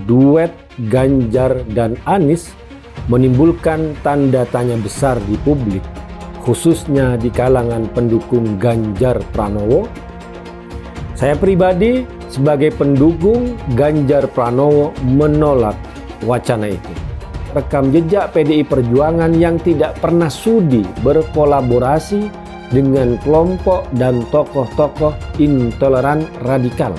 duet Ganjar dan Anies menimbulkan tanda tanya besar di publik, khususnya di kalangan pendukung Ganjar Pranowo. Saya pribadi sebagai pendukung Ganjar Pranowo menolak wacana itu. Rekam jejak PDI Perjuangan yang tidak pernah sudi berkolaborasi dengan kelompok dan tokoh-tokoh intoleran radikal.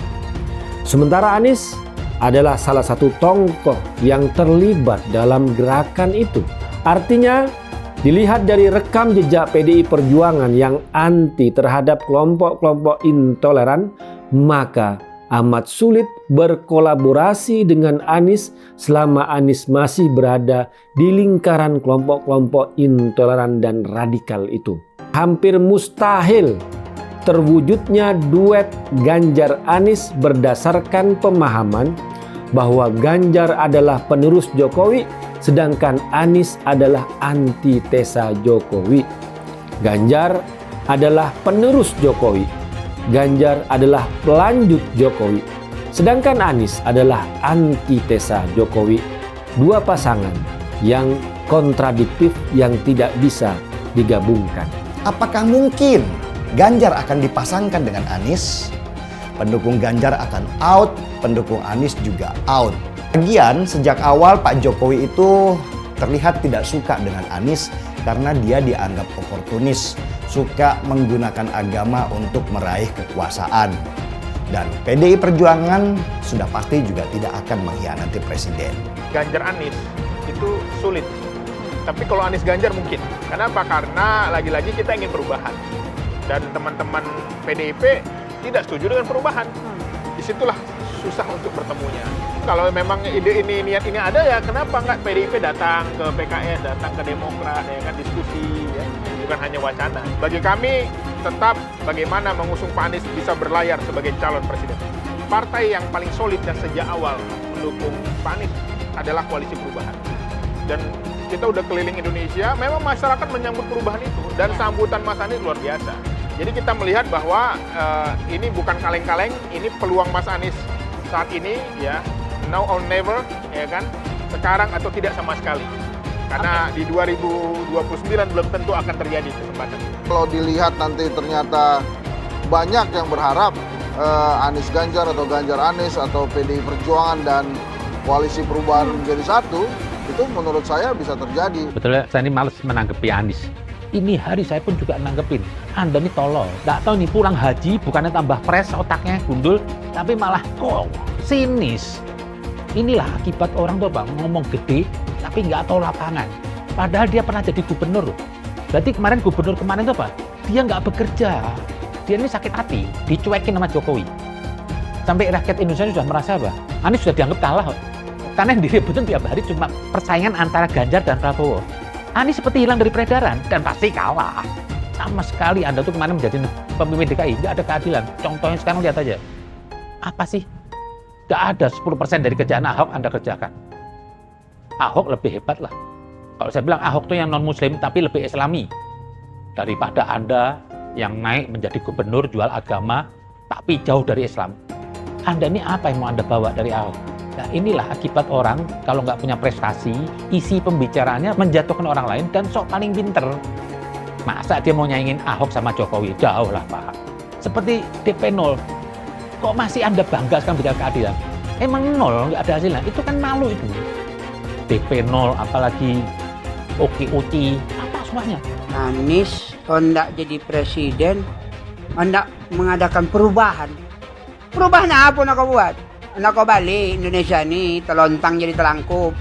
Sementara Anies adalah salah satu tokoh yang terlibat dalam gerakan itu. Artinya, dilihat dari rekam jejak PDI Perjuangan yang anti terhadap kelompok-kelompok intoleran, maka amat sulit berkolaborasi dengan Anies selama Anies masih berada di lingkaran kelompok-kelompok intoleran dan radikal itu. Hampir mustahil terwujudnya duet Ganjar Anies berdasarkan pemahaman bahwa Ganjar adalah penerus Jokowi sedangkan Anies adalah antitesa Jokowi. Ganjar adalah penerus Jokowi, Ganjar adalah pelanjut Jokowi, sedangkan Anies adalah antitesa Jokowi. Dua pasangan yang kontradiktif yang tidak bisa digabungkan. Apakah mungkin Ganjar akan dipasangkan dengan Anies? Pendukung Ganjar akan out, pendukung Anies juga out. Lagian sejak awal Pak Jokowi itu terlihat tidak suka dengan Anies karena dia dianggap oportunis, suka menggunakan agama untuk meraih kekuasaan. Dan PDI Perjuangan sudah pasti juga tidak akan mengkhianati presiden. Ganjar Anies itu sulit. Tapi kalau Anies Ganjar mungkin. Kenapa? Karena lagi-lagi kita ingin perubahan. Dan teman-teman PDIP tidak setuju dengan perubahan. Disitulah susah untuk bertemunya. Kalau memang ide ini, niat ini ada ya, kenapa nggak PDIP datang ke PKS, datang ke Demokrat, ya kan, diskusi, ya. Bukan hanya wacana. Bagi kami tetap bagaimana mengusung Pak Anies bisa berlayar sebagai calon presiden. Partai yang paling solid dan sejak awal mendukung Pak Anies adalah Koalisi Perubahan. Dan kita udah keliling Indonesia, memang masyarakat menyambut perubahan itu. Dan sambutan Mas Anies luar biasa. Jadi kita melihat bahwa ini bukan kaleng-kaleng, ini peluang Mas Anies saat ini, ya, now or never, ya kan, sekarang atau tidak sama sekali. Karena di 2029 belum tentu akan terjadi kesempatan. Kalau dilihat nanti ternyata banyak yang berharap Anies Ganjar atau Ganjar Anies atau PDI Perjuangan dan Koalisi Perubahan menjadi satu, itu menurut saya bisa terjadi. Betul, saya ini males menanggapi Anies. Ini hari saya pun juga nanggepin, Anda nih tolol. Nggak tahu nih pulang haji bukannya tambah pres otaknya gundul, tapi malah kok sinis. Inilah akibat orang tuh bang ngomong gede tapi nggak tahu lapangan. Padahal dia pernah jadi gubernur. Berarti kemarin gubernur kemarin tuh apa? Dia nggak bekerja. Dia ini sakit hati, dicuekin sama Jokowi. Sampai rakyat Indonesia sudah merasa apa? Anies sudah dianggap kalah. Karena yang diributin tiap hari cuma persaingan antara Ganjar dan Prabowo. Anies seperti hilang dari peredaran dan pasti kalah. Sama sekali Anda tuh kemarin menjadi pemimpin DKI, nggak ada keadilan. Contohnya sekarang lihat aja. Apa sih? Nggak ada 10% dari kerjaan Ahok Anda kerjakan. Ahok lebih hebat lah. Kalau saya bilang Ahok tuh yang non-muslim tapi lebih islami. Daripada Anda yang naik menjadi gubernur jual agama tapi jauh dari Islam. Anda ini apa yang mau Anda bawa dari Ahok? Nah inilah akibat orang kalau nggak punya prestasi, isi pembicaraannya menjatuhkan orang lain dan sok paling pinter. Masa dia mau nyaingin Ahok sama Jokowi? Jauh lah Pak. Seperti DP 0. Kok masih Anda bangga sekarang bicara keadilan? Emang 0, nggak ada hasilnya. Itu kan malu itu. DP 0, apalagi OKOC, apa semuanya. Anies hendak jadi presiden, hendak mengadakan perubahan. Perubahan apa nak kau buat? Nak kau balik Indonesia ni telontang jadi telangkup.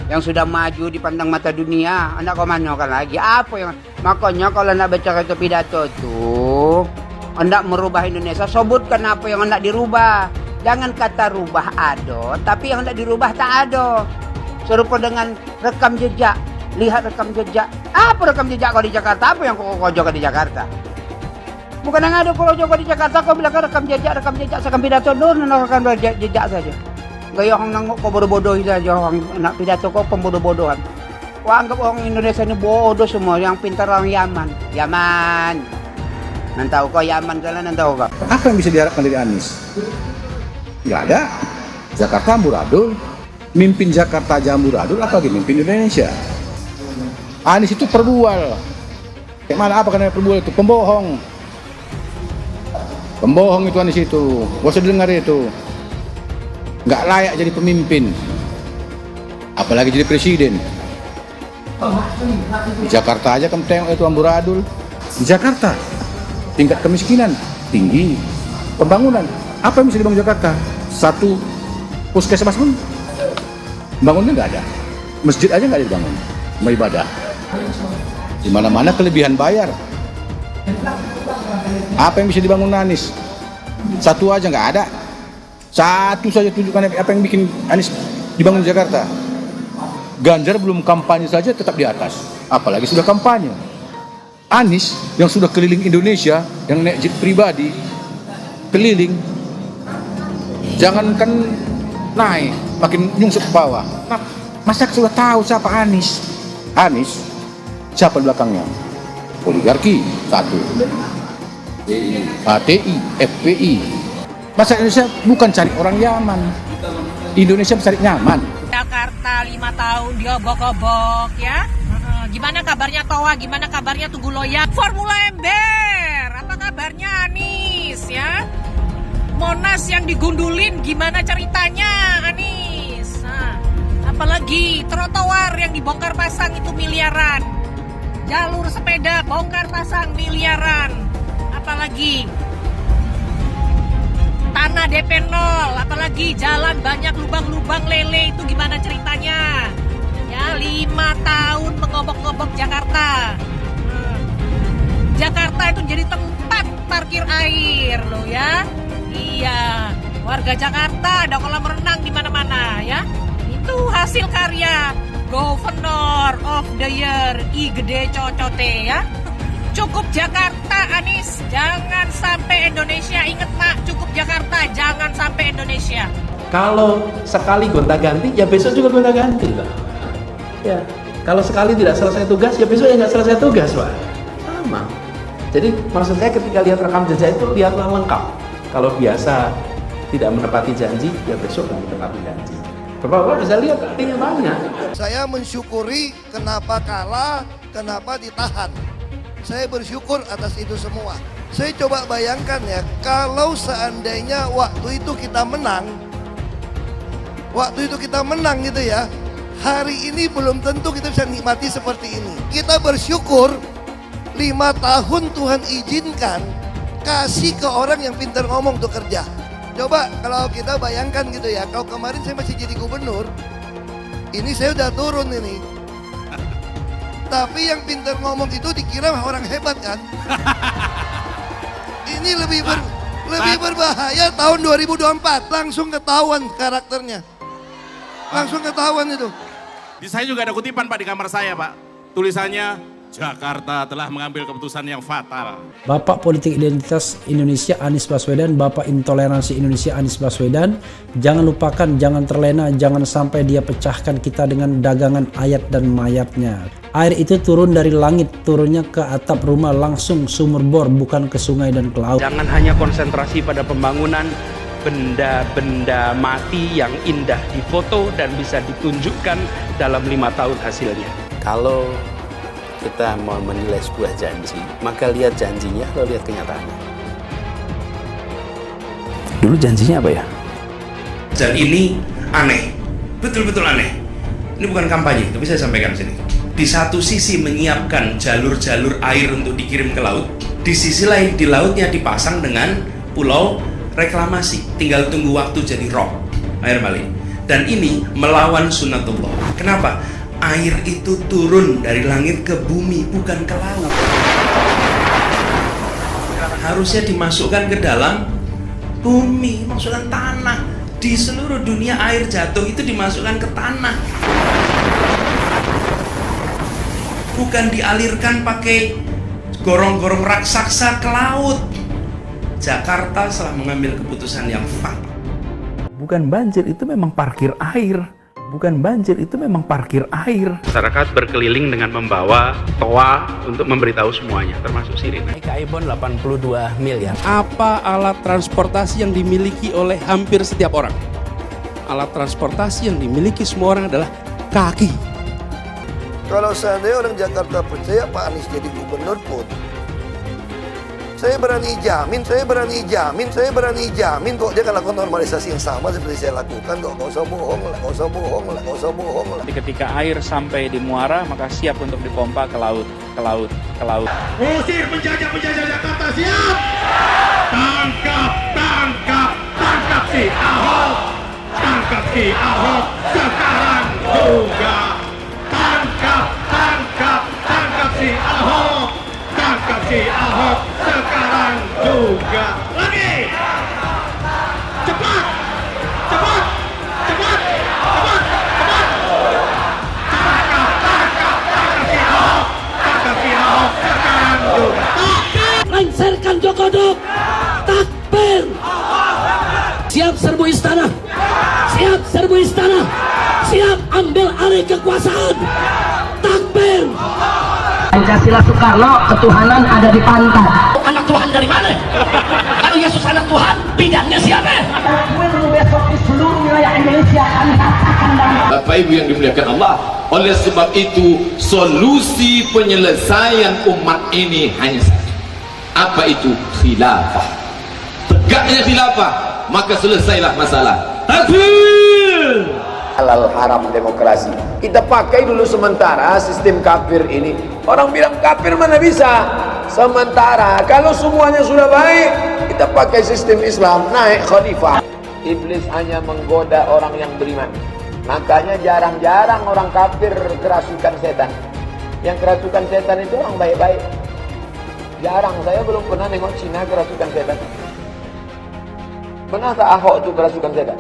Yang sudah maju dipandang mata dunia, hendak kau manakan lagi? Apa yang makanya kalau nak baca itu pidato tu, hendak merubah Indonesia, sebutkan apa yang hendak dirubah. Jangan kata rubah ada, tapi yang hendak dirubah tak ada. Serupa dengan rekam jejak. Lihat rekam jejak. Apa rekam jejak kau di Jakarta? Apa yang kau jaga di Jakarta? Bukan yang ada kalau jaga di Jakarta kau bilang rekam jejak, sekam pidato dulu rekam jejak saja. Gaya orang nangok kau bodoh-bodoh saja, orang nak pidato kau pembodoh-bodohan. Kau anggap orang Indonesia ini bodoh semua, yang pintar orang Yaman. Yaman. Nantau kau Yaman kalian nantau kau. Apa yang bisa diharapkan dari Anies? Nggak ada. Jakarta amburadul, mimpin Jakarta aja amburadul, apalagi mimpin Indonesia. Anies itu perbual. Kayak mana apa karena perbual itu? Pembohong. Pembohong itu Anies itu. Gak usah dengar itu. Nggak layak jadi pemimpin. Apalagi jadi presiden. Di Jakarta aja kamu tengok itu amburadul. Di Jakarta tingkat kemiskinan tinggi. Pembangunan apa yang bisa dibangun Jakarta? Satu puskesmas pun bangunnya nggak ada. Masjid aja nggak ada dibangun. Mau ibadah. Di mana-mana kelebihan bayar. Apa yang bisa dibangun Anies? Satu aja nggak ada. Satu saja tunjukkan apa yang bikin Anies dibangun Jakarta. Ganjar belum kampanye saja tetap di atas. Apalagi sudah kampanye. Anies yang sudah keliling Indonesia, yang naik jet pribadi, keliling, jangankan naik, makin nyungsep ke bawah. Nah, masa sudah tahu siapa Anies? Anies, siapa di belakangnya? Oligarki, satu. HTI, FPI. Masa Indonesia bukan cari orang Yaman. Indonesia mencari nyaman. Jakarta 5 tahun diobok-obok ya. Gimana kabarnya Toa? Gimana kabarnya Tugu Loyak? Formula Ember, apa kabarnya Anies ya? Monas yang digundulin, gimana ceritanya Anies? Nah, apalagi trotoar yang dibongkar pasang itu miliaran. Jalur sepeda bongkar pasang miliaran. Apalagi tanah DP 0, apalagi jalan banyak lubang-lubang lele itu gimana ceritanya? Ya, 5 tahun mengobok-ngobok Jakarta. Jakarta itu jadi tempat parkir air loh ya. Iya, warga Jakarta ada kolam renang di mana-mana ya. Itu hasil karya Governor of the Year I Gede Cocote ya. Cukup Jakarta Anies, jangan sampai Indonesia. Ingat Pak, cukup Jakarta, jangan sampai Indonesia. Kalau sekali gonta-ganti, ya besok juga gonta-ganti lah. Ya, kalau sekali tidak selesai tugas, ya besok ya nggak selesai tugas, Pak. Sama. Jadi maksud saya ketika lihat rekam jejak itu lihatlah lengkap. Kalau biasa tidak menepati janji, ya besok nggak menepati janji. Bapak bisa lihat artinya banyak. Saya mensyukuri kenapa kalah, kenapa ditahan. Saya bersyukur atas itu semua. Saya coba bayangkan ya, kalau seandainya waktu itu kita menang gitu ya, hari ini belum tentu kita bisa nikmati seperti ini. Kita bersyukur 5 tahun Tuhan izinkan kasih ke orang yang pintar ngomong untuk kerja. Coba kalau kita bayangkan gitu ya, kalau kemarin saya masih jadi gubernur, ini saya udah turun ini. Tapi yang pintar ngomong itu dikira orang hebat kan? Ini lebih berbahaya tahun 2024, langsung ketahuan karakternya. Langsung ketahuan itu. Di saya juga ada kutipan Pak di kamar saya Pak. Tulisannya, Jakarta telah mengambil keputusan yang fatal. Bapak Politik Identitas Indonesia Anies Baswedan, Bapak Intoleransi Indonesia Anies Baswedan. Jangan lupakan, jangan terlena, jangan sampai dia pecahkan kita dengan dagangan ayat dan mayatnya. Air itu turun dari langit, turunnya ke atap rumah langsung sumur bor, bukan ke sungai dan ke laut. Jangan hanya konsentrasi pada pembangunan benda-benda mati yang indah difoto dan bisa ditunjukkan dalam 5 tahun hasilnya. Kalau kita mau menilai sebuah janji, maka lihat janjinya atau lihat kenyataannya. Dulu janjinya apa ya? Dan ini aneh, betul-betul aneh. Ini bukan kampanye, tapi saya sampaikan sini. Di satu sisi menyiapkan jalur-jalur air untuk dikirim ke laut, di sisi lain di lautnya dipasang dengan pulau reklamasi, tinggal tunggu waktu jadi rob, air balik. Dan ini melawan sunnatullah. Kenapa? Air itu turun dari langit ke bumi, bukan ke laut. Harusnya dimasukkan ke dalam bumi, masukkan tanah. Di seluruh dunia air jatuh itu dimasukkan ke tanah. Bukan dialirkan pakai gorong-gorong raksasa ke laut. Jakarta telah mengambil keputusan yang fatal. Bukan banjir, itu memang parkir air. Bukan banjir, itu memang parkir air. Masyarakat berkeliling dengan membawa toa untuk memberitahu semuanya, termasuk sirine. Kaibon 82 miliar. Apa alat transportasi yang dimiliki oleh hampir setiap orang? alat transportasi yang dimiliki semua orang adalah kaki. Kalau seandainya orang Jakarta percaya Pak Anies jadi gubernur pun, saya berani jamin kok dia akan lakukan normalisasi yang sama seperti saya lakukan kok. Gak usah bohong lah. Ketika air sampai di muara, maka siap untuk dipompa ke laut. Usir penjajah Jakarta, siap! Tangkap si Ahok! Tangkap si Ahok sekarang juga! Tangkap si Ahok! Tangkap si Ahok sekarang juga! Lagi! Cepat! Tangkap si Ahok! Tangkap si Ahok sekarang juga! Lengserkan Jokodok, takbir. Siap serbu istana, siap ambil alih kekuasaan, takbir. Pancasila Soekarno, ketuhanan ada di pantat. Anak Tuhan dari mana? Kalau Yesus anak Tuhan, bidangnya siapa? Besok di seluruh wilayah Indonesia kami katakan Bapak Ibu yang dimuliakan Allah. Oleh sebab itu, solusi penyelesaian umat ini hanya satu. Apa itu? Khilafah. Tegaknya khilafah, maka selesailah masalah. Takbir! Halal haram demokrasi. Kita pakai dulu sementara sistem kafir ini. Orang bilang kafir mana bisa? Sementara kalau semuanya sudah baik, kita pakai sistem Islam, naik khalifah. Iblis hanya menggoda orang yang beriman. Makanya jarang-jarang orang kafir kerasukan setan. Yang kerasukan setan itu orang baik-baik. Jarang, saya belum pernah nengok Cina kerasukan setan. Pernah tak Ahok itu kerasukan setan?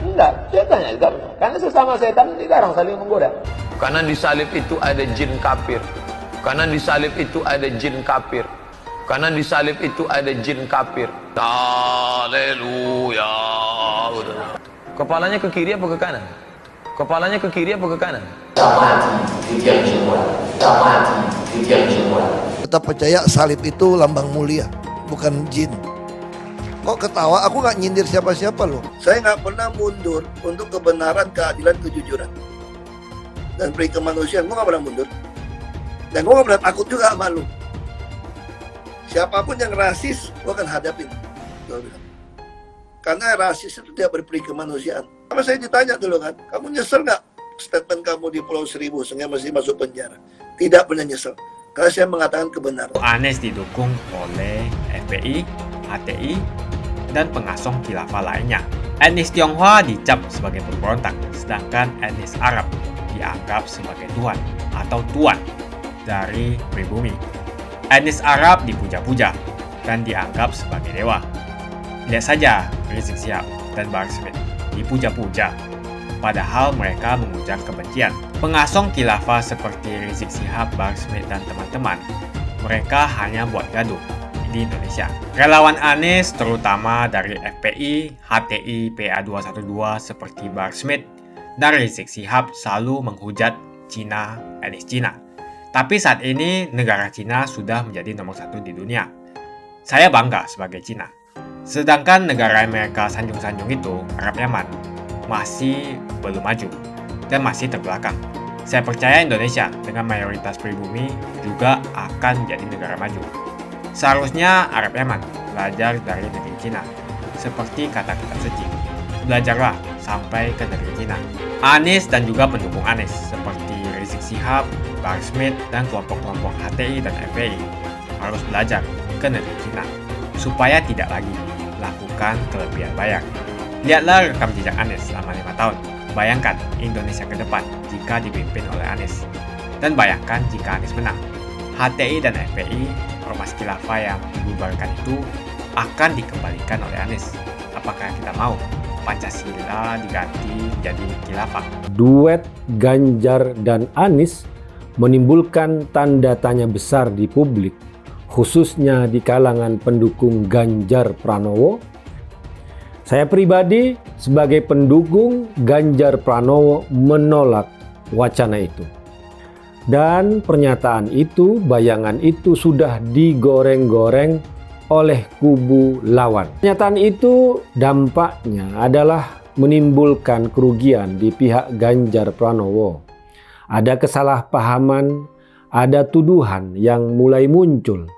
Enggak, setannya juga. Karena sesama setan dilarang saling menggoda. Karena di salib itu ada jin kafir. Karena di salib itu ada jin kafir. Karena di salib itu ada jin kafir. Haleluya. Kepalanya ke kiri apa ke kanan? Kepalanya ke kiri apa ke kanan? Kita percaya salib itu lambang mulia, bukan jin. Kok ketawa? Aku nggak nyindir siapa-siapa loh. Saya nggak pernah mundur untuk kebenaran, keadilan, kejujuran, dan peri kemanusiaan. Gue nggak pernah mundur. Dan gue nggak pernah takut juga sama lu. Siapapun yang rasis, gue akan hadapin. Karena rasis itu tidak berperi kemanusiaan. Sama saya ditanya dulu kan, kamu nyesel nggak statement kamu di Pulau Seribu sehingga masih masuk penjara? Tidak pernah nyesel. Karena saya mengatakan kebenaran. Anies didukung oleh FPI, HTI, dan pengasong khilafah lainnya. Etnis Tionghoa dicap sebagai pemberontak, sedangkan etnis Arab dianggap sebagai Tuhan atau Tuan dari pribumi. Etnis Arab dipuja-puja dan dianggap sebagai dewa. Lihat saja Rizik Syihab dan Bahar Smith dipuja-puja, padahal mereka mengujar kebencian. Pengasong khilafah seperti Rizik Syihab, Bahar Smith, dan teman-teman, mereka hanya buat gaduh di Indonesia. Relawan Anies, terutama dari FPI, HTI, PA212 seperti Bahar Smith dan Rizik Syihab, selalu menghujat Cina, etnis Cina. Tapi saat ini negara Cina sudah menjadi nomor 1 di dunia. Saya bangga sebagai Cina. Sedangkan negara Amerika sanjung-sanjung itu, Arab Yaman, masih belum maju dan masih terbelakang. Saya percaya Indonesia dengan mayoritas pribumi juga akan jadi negara maju. Seharusnya Arab Yaman belajar dari negeri Cina, seperti kata kitab suci. Belajarlah sampai ke negeri Cina. Anies dan juga pendukung Anies seperti Rizik Syihab, Bahar Smith, dan kelompok-kelompok HTI dan FPI harus belajar ke negeri Cina supaya tidak lagi lakukan kelebihan bayar. Lihatlah rekam jejak Anies selama 5 tahun. Bayangkan Indonesia ke depan jika dipimpin oleh Anies. Dan bayangkan jika Anies menang. HTI dan FPI, ormas khilafah yang dibubarkan itu akan dikembalikan oleh Anies. Apakah kita mau Pancasila diganti menjadi khilafah? Duet Ganjar dan Anies menimbulkan tanda tanya besar di publik, khususnya di kalangan pendukung Ganjar Pranowo. Saya pribadi sebagai pendukung Ganjar Pranowo menolak wacana itu. Dan pernyataan itu, bayangan itu sudah digoreng-goreng oleh kubu lawan. Pernyataan itu dampaknya adalah menimbulkan kerugian di pihak Ganjar Pranowo. Ada kesalahpahaman, ada tuduhan yang mulai muncul.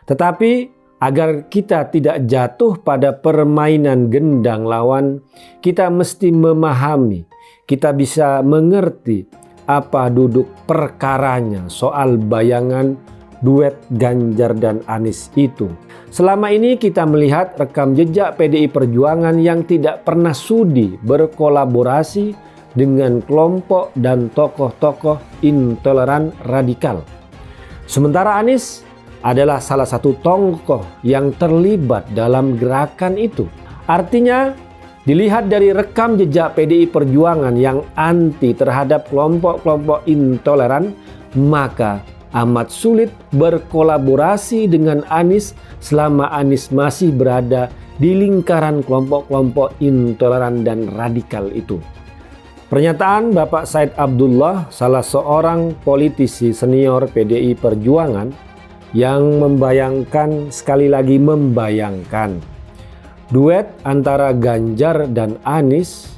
Tetapi agar kita tidak jatuh pada permainan gendang lawan, kita mesti memahami, kita bisa mengerti apa duduk perkaranya soal bayangan duet Ganjar dan Anies itu. Selama ini kita melihat rekam jejak PDI Perjuangan yang tidak pernah sudi berkolaborasi dengan kelompok dan tokoh-tokoh intoleran radikal. Sementara Anies adalah salah satu tokoh yang terlibat dalam gerakan itu. Artinya, dilihat dari rekam jejak PDI Perjuangan yang anti terhadap kelompok-kelompok intoleran, maka amat sulit berkolaborasi dengan Anies selama Anies masih berada di lingkaran kelompok-kelompok intoleran dan radikal itu. Pernyataan Bapak Said Abdullah, salah seorang politisi senior PDI Perjuangan, yang membayangkan, sekali lagi membayangkan, duet antara Ganjar dan Anies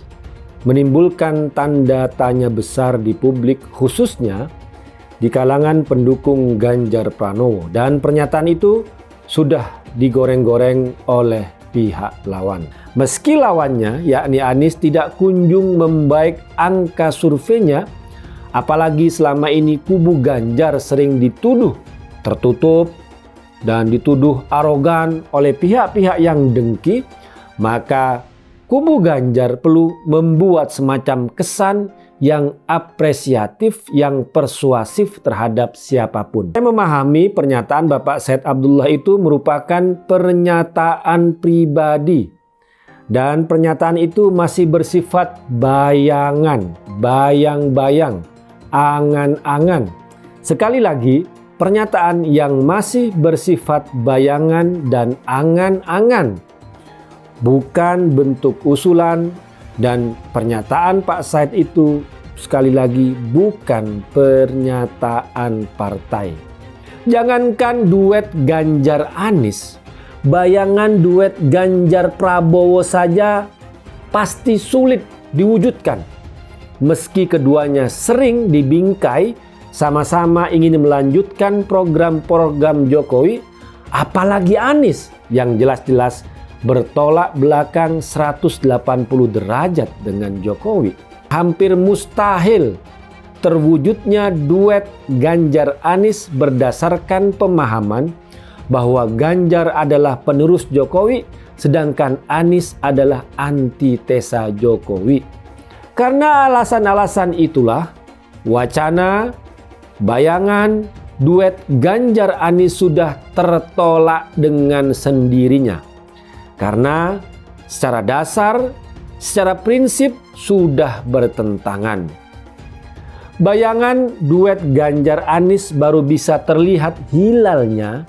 menimbulkan tanda tanya besar di publik, khususnya di kalangan pendukung Ganjar Pranowo, dan pernyataan itu sudah digoreng-goreng oleh pihak lawan. Meski lawannya, yakni Anies, tidak kunjung membaik angka surveinya, apalagi selama ini kubu Ganjar sering dituduh tertutup dan dituduh arogan oleh pihak-pihak yang dengki, maka kubu Ganjar perlu membuat semacam kesan yang apresiatif, yang persuasif terhadap siapapun. Saya memahami pernyataan Bapak Said Abdullah itu merupakan pernyataan pribadi, dan pernyataan itu masih bersifat bayangan, bayang-bayang, angan-angan. Sekali lagi, pernyataan yang masih bersifat bayangan dan angan-angan, bukan bentuk usulan. Dan pernyataan Pak Said itu sekali lagi bukan pernyataan partai. Jangankan duet Ganjar Anies, bayangan duet Ganjar Prabowo saja pasti sulit diwujudkan. Meski keduanya sering dibingkai sama-sama ingin melanjutkan program-program Jokowi, apalagi Anies yang jelas-jelas bertolak belakang 180 derajat dengan Jokowi. Hampir mustahil terwujudnya duet Ganjar Anies berdasarkan pemahaman bahwa Ganjar adalah penerus Jokowi, sedangkan Anies adalah antitesa Jokowi. Karena alasan-alasan itulah, wacana, bayangan, duet Ganjar Anies sudah tertolak dengan sendirinya. Karena secara dasar, secara prinsip sudah bertentangan. Bayangan duet Ganjar Anies baru bisa terlihat hilalnya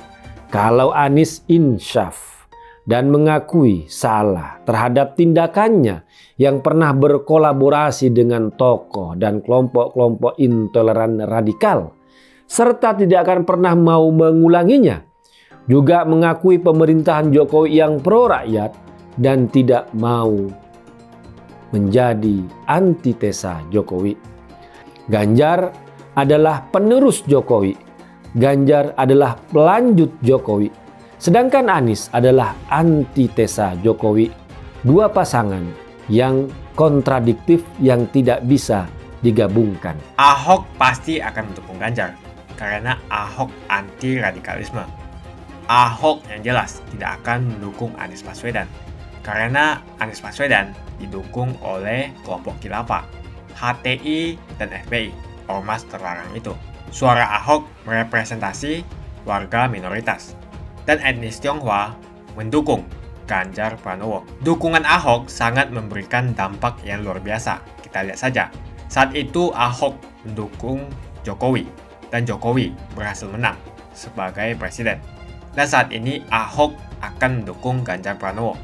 kalau Anies insyaf dan mengakui salah terhadap tindakannya yang pernah berkolaborasi dengan tokoh dan kelompok-kelompok intoleran radikal, serta tidak akan pernah mau mengulanginya. Juga mengakui pemerintahan Jokowi yang pro rakyat dan tidak mau menjadi antitesa Jokowi. Ganjar adalah penerus Jokowi. Ganjar adalah pelanjut Jokowi. Sedangkan Anies adalah antitesa Jokowi. Dua pasangan yang kontradiktif yang tidak bisa digabungkan. Ahok pasti akan mendukung Ganjar karena Ahok anti radikalisme. Ahok yang jelas tidak akan mendukung Anies Baswedan karena Anies Baswedan didukung oleh kelompok khilafah, HTI, dan FPI, ormas terlarang itu. Suara Ahok merepresentasi warga minoritas, dan etnis Tionghoa mendukung Ganjar Pranowo. Dukungan Ahok sangat memberikan dampak yang luar biasa. Kita lihat saja, saat itu Ahok mendukung Jokowi, dan Jokowi berhasil menang sebagai presiden. Dan saat ini Ahok akan mendukung Ganjar Pranowo.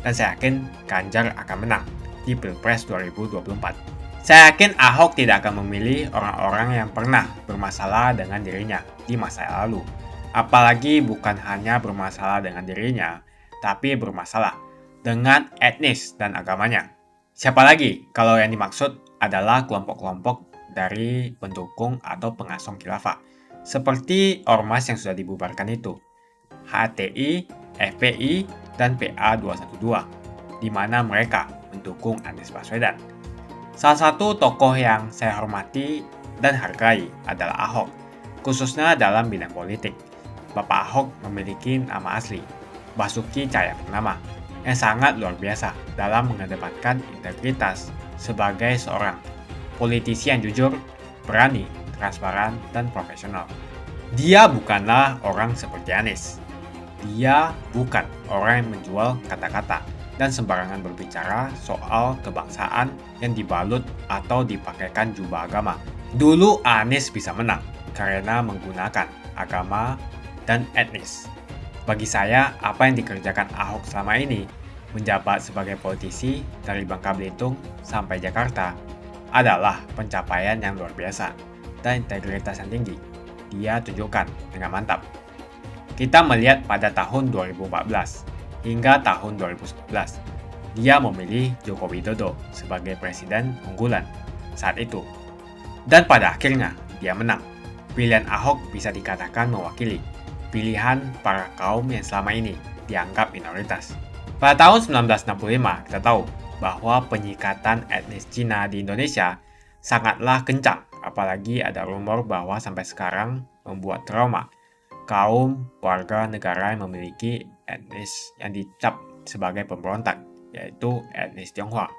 Dan saya yakin Ganjar akan menang di Pilpres 2024. Saya yakin Ahok tidak akan memilih orang-orang yang pernah bermasalah dengan dirinya di masa lalu. Apalagi bukan hanya bermasalah dengan dirinya, tapi bermasalah dengan etnis dan agamanya. Siapa lagi kalau yang dimaksud adalah kelompok-kelompok dari pendukung atau pengasong khilafah, seperti ormas yang sudah dibubarkan itu, HTI, FPI, dan PA212, di mana mereka mendukung Anies Baswedan. Salah satu tokoh yang saya hormati dan hargai adalah Ahok, khususnya dalam bidang politik. Bapak Ahok memiliki nama asli, Basuki Cahayapurnama, yang sangat luar biasa dalam mengedepankan integritas sebagai seorang politisi yang jujur, berani, transparan, dan profesional. Dia bukanlah orang seperti Anies. Dia bukan orang yang menjual kata-kata dan sembarangan berbicara soal kebangsaan yang dibalut atau dipakaikan jubah agama. Dulu Anies bisa menang karena menggunakan agama dan etnis. Bagi saya, apa yang dikerjakan Ahok selama ini, menjabat sebagai politisi dari Bangka Belitung sampai Jakarta, adalah pencapaian yang luar biasa dan integritas yang tinggi. Dia tunjukkan dengan mantap. Kita melihat pada tahun 2014 hingga tahun 2019, dia memilih Joko Widodo sebagai presiden unggulan saat itu. Dan pada akhirnya, dia menang. Pilihan Ahok bisa dikatakan mewakili pilihan para kaum yang selama ini dianggap minoritas. Pada tahun 1965, kita tahu bahwa penyikatan etnis Cina di Indonesia sangatlah kencang, apalagi ada rumor bahwa sampai sekarang membuat trauma kaum warga negara yang memiliki etnis yang dicap sebagai pemberontak, yaitu etnis Tionghoa.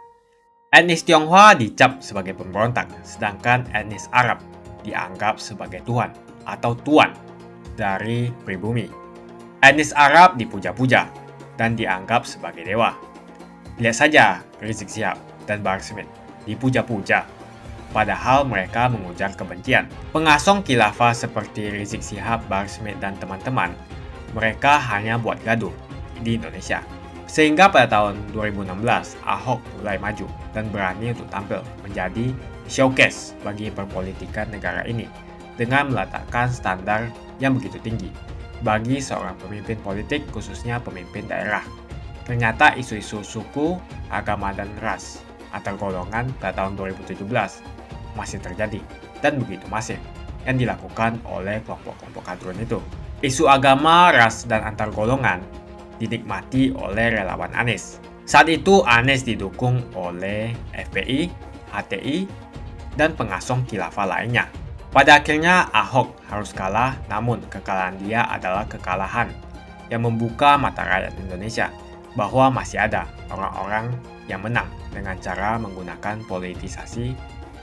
Etnis Tionghoa dicap sebagai pemberontak, sedangkan etnis Arab dianggap sebagai Tuhan atau tuan dari pribumi. Etnis Arab dipuja-puja dan dianggap sebagai dewa. Lihat saja Rizik Syihab dan Bahar Smith dipuja-puja, padahal mereka mengujar kebencian. Pengasong khilafah seperti Rizik Syihab, Bahar Smith, dan teman-teman, mereka hanya buat gaduh di Indonesia. Sehingga pada tahun 2016, Ahok mulai maju dan berani untuk tampil menjadi showcase bagi perpolitikan negara ini dengan meletakkan standar yang begitu tinggi bagi seorang pemimpin politik, khususnya pemimpin daerah. Ternyata isu-isu suku, agama, dan ras antar golongan pada tahun 2017 masih terjadi dan begitu masif yang dilakukan oleh kelompok-kelompok kadrun itu. Isu agama, ras, dan antar golongan dinikmati oleh relawan Anies. Saat itu Anies didukung oleh FPI, HTI, dan pengasong khilafah lainnya. Pada akhirnya Ahok harus kalah, namun kekalahan dia adalah kekalahan yang membuka mata rakyat Indonesia bahwa masih ada orang-orang yang menang dengan cara menggunakan politisasi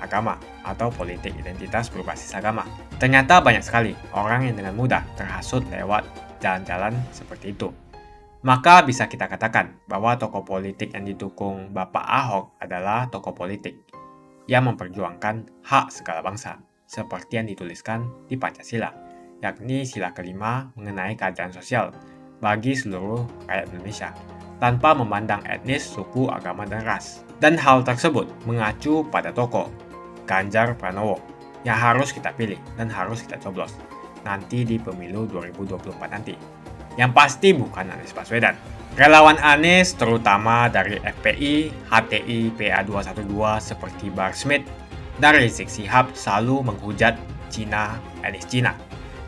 agama atau politik identitas berbasis agama. Ternyata banyak sekali orang yang dengan mudah terhasut lewat jalan-jalan seperti itu. Maka bisa kita katakan bahwa tokoh politik yang didukung Bapak Ahok adalah tokoh politik yang memperjuangkan hak segala bangsa, seperti yang dituliskan di Pancasila, yakni sila kelima mengenai keadilan sosial bagi seluruh rakyat Indonesia, tanpa memandang etnis, suku, agama, dan ras. Dan hal tersebut mengacu pada tokoh Ganjar Pranowo yang harus kita pilih dan harus kita coblos nanti di pemilu 2024 nanti. Yang pasti bukan Anies Baswedan. Relawan Anies terutama dari FPI, HTI, PA212 seperti Bahar Smith dan Rizik Syihab selalu menghujat Cina, etnis Cina.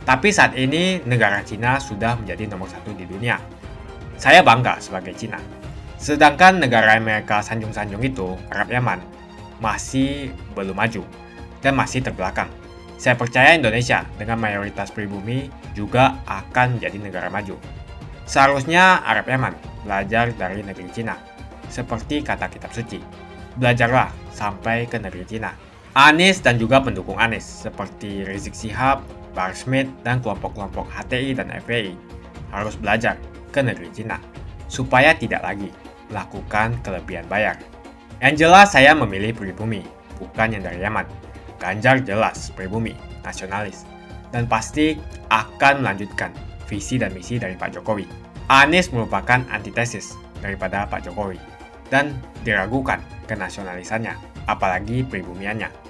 Tapi saat ini negara Cina sudah menjadi nomor 1 di dunia. Saya bangga sebagai Cina. Sedangkan negara yang mereka sanjung-sanjung itu, Arab Yaman, masih belum maju dan masih terbelakang. Saya percaya Indonesia dengan mayoritas pribumi juga akan menjadi negara maju. Seharusnya Arab Yaman belajar dari negeri Cina. Seperti kata kitab suci, belajarlah sampai ke negeri Cina. Anies dan juga pendukung Anies seperti Rizik Syihab, Bahar Smith, dan kelompok-kelompok HTI dan FPI harus belajar ke negeri Cina supaya tidak lagi melakukan kelebihan bayar. Yang jelas saya memilih pribumi, bukan yang dari Yaman. Ganjar jelas pribumi, nasionalis, dan pasti akan melanjutkan visi dan misi dari Pak Jokowi. Anies merupakan antitesis daripada Pak Jokowi dan diragukan kenasionalisannya, apalagi pribumiannya.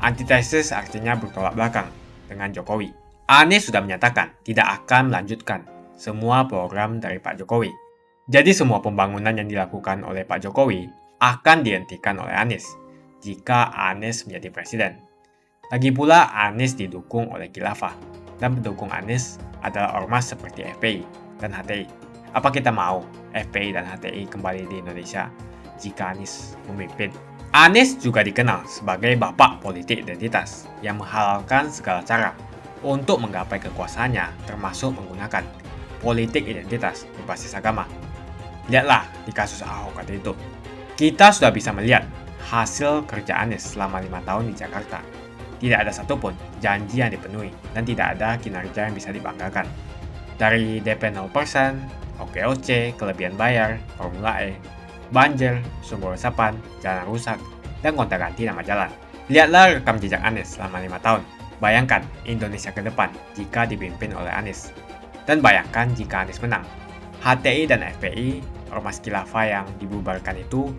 Antitesis artinya bertolak belakang dengan Jokowi. Anies sudah menyatakan tidak akan melanjutkan semua program dari Pak Jokowi. Jadi semua pembangunan yang dilakukan oleh Pak Jokowi akan dihentikan oleh Anies jika Anies menjadi presiden. Lagi pula Anies didukung oleh khilafah dan pendukung Anies adalah ormas seperti FPI dan HTI. Apa kita mau FPI dan HTI kembali di Indonesia jika Anies memimpin? Anies juga dikenal sebagai bapak politik identitas yang menghalalkan segala cara untuk menggapai kekuasaannya, termasuk menggunakan politik identitas berbasis agama. Lihatlah di kasus Ahok waktu itu. Kita sudah bisa melihat hasil kerja Anies selama 5 tahun di Jakarta. Tidak ada satupun janji yang dipenuhi dan tidak ada kinerja yang bisa dibanggakan. Dari DP 0%, OKOC, kelebihan bayar, Formula E, banjir, sumber resapan, jalan rusak, dan gonta-ganti nama jalan. Lihatlah rekam jejak Anies selama 5 tahun. Bayangkan Indonesia ke depan jika dipimpin oleh Anies. Dan bayangkan jika Anies menang. HTI dan FPI, ormas khilafah yang dibubarkan itu,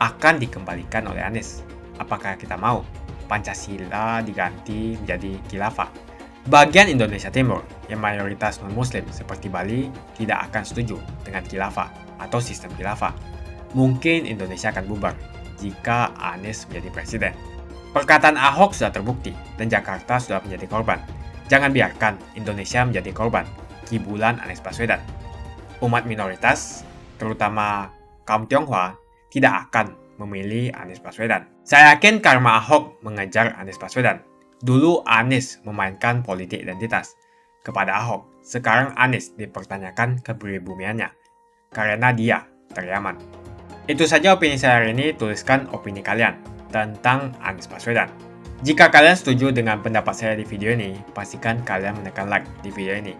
akan dikembalikan oleh Anies. Apakah kita mau Pancasila diganti menjadi khilafah? Bagian Indonesia Timur yang mayoritas non-muslim seperti Bali tidak akan setuju dengan khilafah atau sistem khilafah. Mungkin Indonesia akan bubar jika Anies menjadi presiden. Perkataan Ahok sudah terbukti dan Jakarta sudah menjadi korban. Jangan biarkan Indonesia menjadi korban kibulan Anies Baswedan. Umat minoritas, terutama kaum Tionghoa, tidak akan memilih Anies Baswedan. Saya yakin karma Ahok mengejar Anies Baswedan. Dulu Anies memainkan politik identitas kepada Ahok. Sekarang Anies dipertanyakan kepribumiannya karena dia teriaman. Itu saja opini saya hari ini. Tuliskan opini kalian tentang Anies Baswedan. Jika kalian setuju dengan pendapat saya di video ini, pastikan kalian menekan like di video ini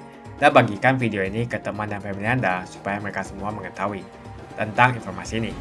dan bagikan video ini ke teman dan family Anda supaya mereka semua mengetahui tentang informasi ini.